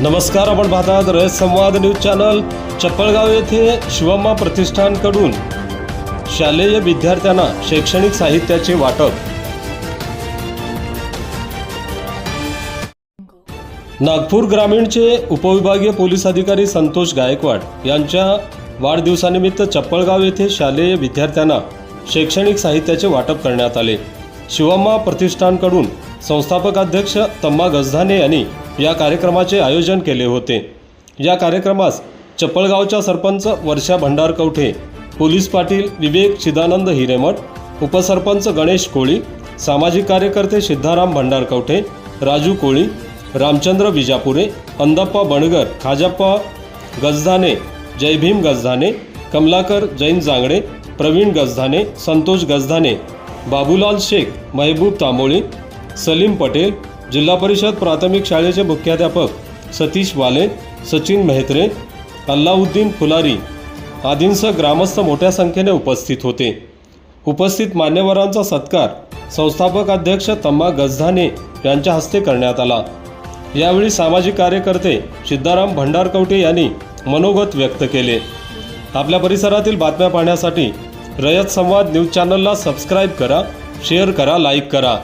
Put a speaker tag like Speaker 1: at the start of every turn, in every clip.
Speaker 1: नमस्कार, आपण पाहतात रयत संवाद न्यूज चॅनल। चप्पळगाव येथे शिवम्मा प्रतिष्ठानकडून शालेय विद्यार्थ्यांना शैक्षणिक साहित्याचे वाटप। नागपूर ग्रामीणचे उपविभागीय पोलीस अधिकारी संतोष गायकवाड यांच्या वाढदिवसानिमित्त चप्पळगाव येथे शालेय विद्यार्थ्यांना शैक्षणिक साहित्याचे वाटप करण्यात आले। शिवम्मा प्रतिष्ठानकडून संस्थापक अध्यक्ष तम्मा गजधाने यांनी या कार्यक्रमाचे आयोजन केले होते। या कार्यक्रमास चप्पळगावच्या सरपंच वर्षा भंडारकवठे, पोलीस पाटील विवेक चिदानंद हिरेमठ, उपसरपंच गणेश कोळी, सामाजिक कार्यकर्ते सिद्धाराम भंडारकवठे, राजू कोळी, रामचंद्र विजापुरे, अंदप्पा बणगर, खाजप्पा गजधाने, जयभीम गजधाने, कमलाकर जैन जांगडे, प्रवीण गजधाने, संतोष गजधाने, बाबूलाल शेख, महबूब तांबोळी, सलीम पटेल, जिल्हा परिषद प्राथमिक शाळेचे मुख्याध्यापक सतीश वाले, सचिन मेहत्रे, अल्लाउद्दीन फुलारी आदींसह ग्रामस्थ मोठ्या संख्येने उपस्थित होते। उपस्थित मान्यवरांचा सत्कार संस्थापक अध्यक्ष तम्मा गजधाने यांच्या हस्ते करण्यात आला। यावेळी सामाजिक कार्यकर्ते सिद्धाराम भंडारकवठे यांनी मनोगत व्यक्त केले। आपल्या परिसरातील बातम्या पाहण्यासाठी रयत संवाद न्यूज चॅनलला सबस्क्राइब करा, शेअर करा, लाईक करा।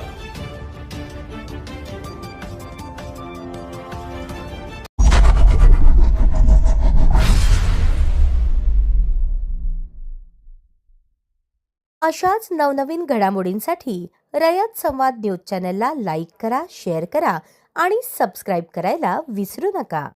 Speaker 2: अशाच नवनवीन घडामोडींसाठी रयत संवाद न्यूज चॅनलला लाईक करा, शेअर करा आणि सबस्क्राइब करायला विसरू नका।